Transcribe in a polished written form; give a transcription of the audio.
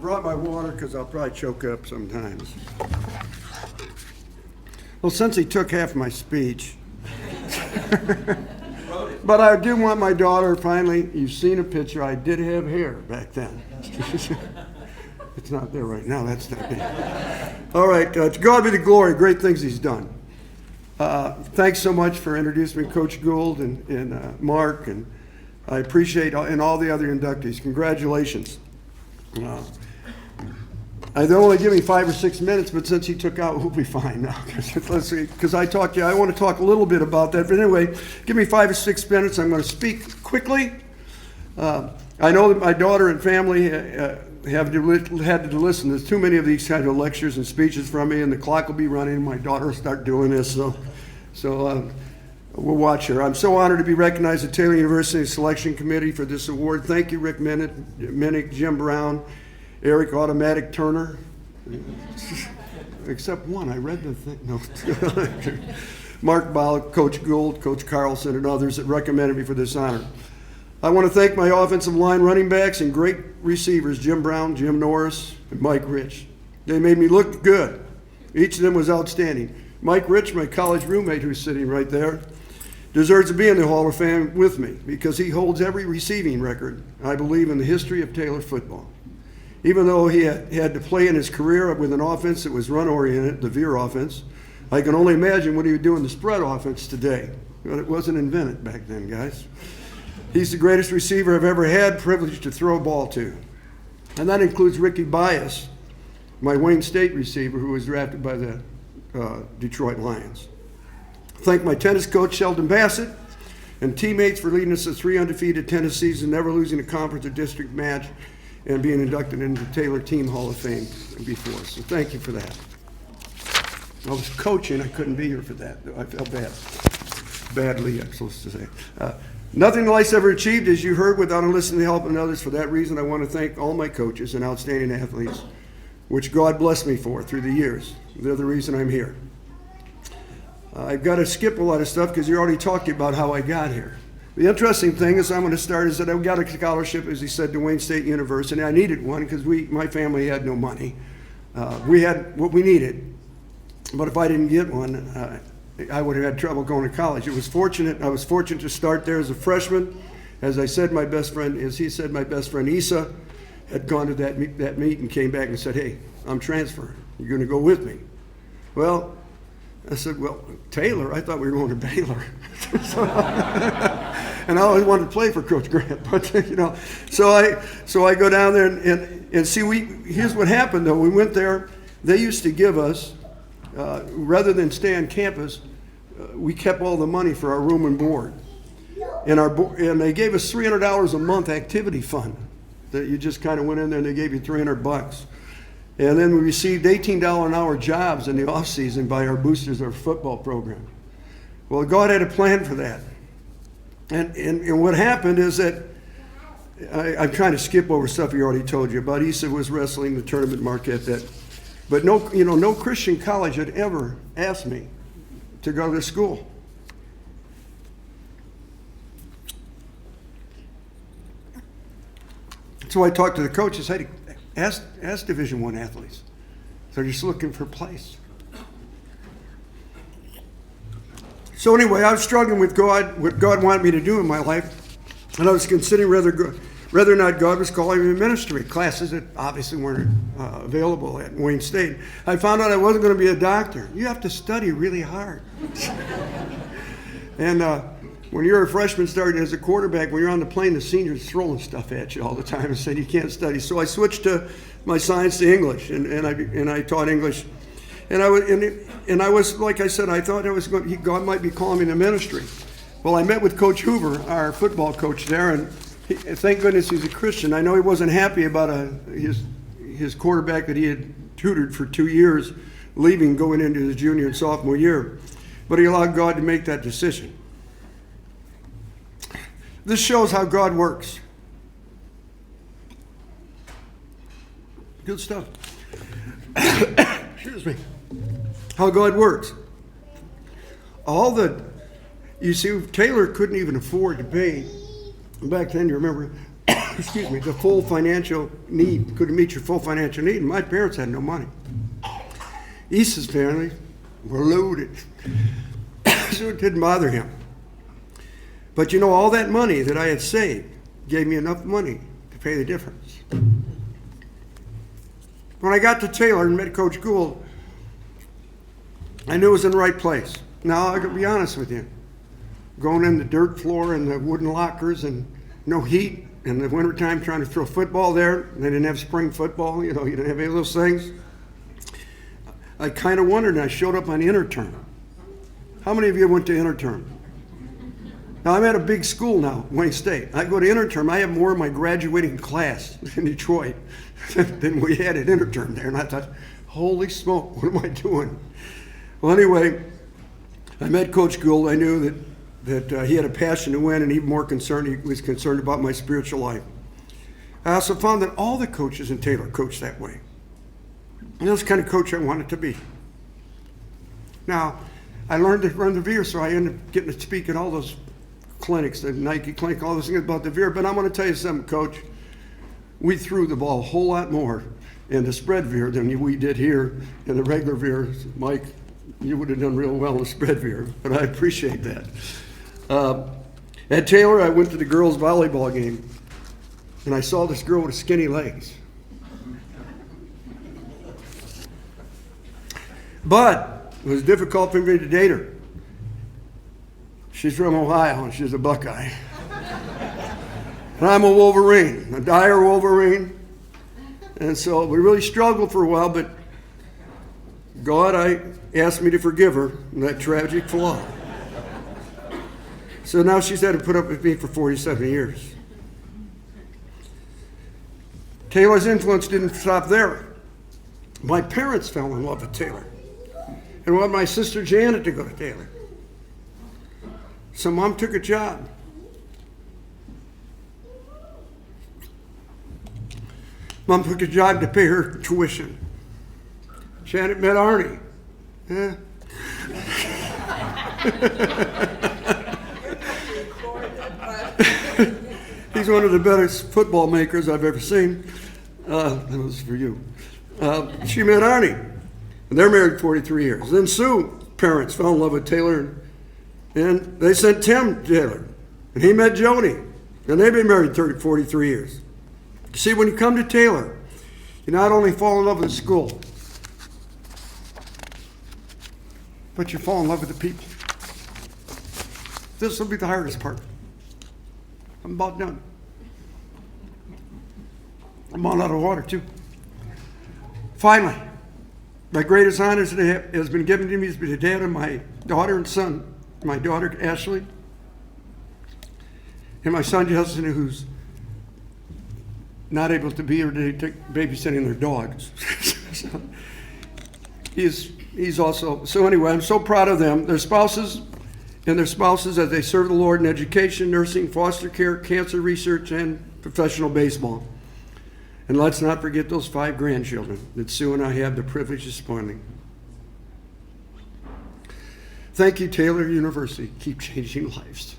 brought my water because I'll probably choke up sometimes. Well, since he took half my speech, but I do want my daughter, finally, you've seen a picture, I did have hair back then. It's not there right now, that's not me. All right, to God be the glory, great things he's done. Thanks so much for introducing me, Coach Gould and Mark, and I appreciate and all the other inductees. Congratulations. They only give me 5 or 6 minutes, but since he took out, we'll be fine now. Because I want to talk a little bit about that. But anyway, give me 5 or 6 minutes. I'm going to speak quickly. I know that my daughter and family had to listen to too many of these kind of lectures and speeches from me, and the clock will be running, and my daughter will start doing this. So we'll watch her. I'm so honored to be recognized at Taylor University Selection Committee for this award. Thank you, Rick Minnick, Jim Brown, Eric Automatic Turner, except one. I read the thing. No. Mark Ball, Coach Gould, Coach Carlson, and others that recommended me for this honor. I want to thank my offensive line running backs and great receivers, Jim Brown, Jim Norris, and Mike Rich. They made me look good. Each of them was outstanding. Mike Rich, my college roommate who's sitting right there, deserves to be in the Hall of Fame with me because he holds every receiving record, I believe, in the history of Taylor football. Even though he had to play in his career with an offense that was run-oriented, the veer offense, I can only imagine what he would do in the spread offense today. But it wasn't invented back then, guys. He's the greatest receiver I've ever had privilege to throw a ball to. And that includes Ricky Bias, my Wayne State receiver who was drafted by the Detroit Lions. Thank my tennis coach, Sheldon Bassett, and teammates for leading us to 3 undefeated tennis seasons, never losing a conference or district match, and being inducted into the Taylor Team Hall of Fame before. So thank you for that. I was coaching, I couldn't be here for that. I felt badly, I'm supposed to say. Nothing life's ever achieved, as you heard, without enlisting the help of others. For that reason, I want to thank all my coaches and outstanding athletes, which God blessed me for through the years. They're the reason I'm here. I've got to skip a lot of stuff because you already talked about how I got here. The interesting thing is I'm going to start is that I got a scholarship, as he said, to Wayne State University. I needed one because my family had no money. We had what we needed, but if I didn't get one, I would have had trouble going to college. I was fortunate to start there as a freshman. As I said, my best friend Issa had gone to that meet and came back and said, "Hey, I'm transferring. You're going to go with me." Well, I said, "Well, Taylor, I thought we were going to Baylor." And I always wanted to play for Coach Grant, but so I go down there and see. Here's what happened though. We went there. They used to give us, rather than stay on campus, we kept all the money for our room and board, and they gave us $300 a month activity fund that you just kind of went in there and they gave you $300. And then we received $18 an hour jobs in the off season by our boosters, our football program. Well, God had a plan for that. And what happened is that I'm trying to skip over stuff he already told you about. Issa was wrestling the tournament Marquette but no Christian college had ever asked me to go to school. So I talked to the coaches. Hey, ask Division I athletes. They're just looking for a place. So anyway, I was struggling with God, what God wanted me to do in my life, and I was considering whether or not God was calling me to ministry, classes that obviously weren't available at Wayne State. I found out I wasn't going to be a doctor. You have to study really hard. And when you're a freshman starting as a quarterback, when you're on the plane, the seniors throwing stuff at you all the time and saying you can't study. So I switched to my science to English, and I taught English. And I was like I said, I thought God might be calling me to ministry. Well, I met with Coach Hoover, our football coach there, and thank goodness he's a Christian. I know he wasn't happy about his quarterback that he had tutored for 2 years, leaving, going into his junior and sophomore year, but he allowed God to make that decision. This shows how God works. Good stuff. Excuse me. How God works. You see, Taylor couldn't even afford to pay. Back then, you remember, excuse me, the full financial need, couldn't meet your full financial need, and my parents had no money. East's family were loaded, so it didn't bother him. But you know, all that money that I had saved gave me enough money to pay the difference. When I got to Taylor and met Coach Gould, I knew it was in the right place. Now, I can be honest with you. Going in the dirt floor and the wooden lockers and no heat, in the wintertime trying to throw football there. They didn't have spring football, you didn't have any of those things. I kind of wondered, and I showed up on interterm. How many of you went to interterm? Now, I'm at a big school now, Wayne State. I go to interterm. I have more of my graduating class in Detroit than we had at interterm there. And I thought, holy smoke, what am I doing? Well, anyway, I met Coach Gould. I knew that he had a passion to win, and even more concerned, he was concerned about my spiritual life. I also found that all the coaches in Taylor coached that way. And that's the kind of coach I wanted to be. Now, I learned to run the veer, so I ended up getting to speak at all those clinics, the Nike clinic, all those things about the veer. But I'm going to tell you something, Coach. We threw the ball a whole lot more in the spread veer than we did here in the regular veer. Mike, you would have done real well in the spread veer, but I appreciate that. At Taylor, I went to the girls' volleyball game, and I saw this girl with skinny legs. But it was difficult for me to date her. She's from Ohio, and she's a Buckeye. And I'm a Wolverine, a dire Wolverine. And so we really struggled for a while, but God asked me to forgive her that tragic flaw. So now she's had to put up with me for 47 years. Taylor's influence didn't stop there. My parents fell in love with Taylor and wanted my sister Janet to go to Taylor. So Mom took a job. Mom took a job to pay her tuition. Janet met Arnie. Yeah. He's one of the best football makers I've ever seen. That was for you. She met Arnie. And they're married 43 years. Then Sue's parents fell in love with Taylor, and they sent Tim to Taylor. And he met Joni. And they've been married 43 years. You see, when you come to Taylor, you not only fall in love with the school, but you fall in love with the people. This will be the hardest part. I'm about done. I'm all out of water, too. Finally, my greatest honor has been given to me as the dad of my daughter and son. My daughter, Ashley, and my son, Justin, who's not able to be here today, babysitting their dogs. So he's also, so anyway, I'm so proud of them. Their spouses as they serve the Lord in education, nursing, foster care, cancer research, and professional baseball. And let's not forget those 5 grandchildren that Sue and I have the privilege of spoiling. Thank you, Taylor University. Keep changing lives.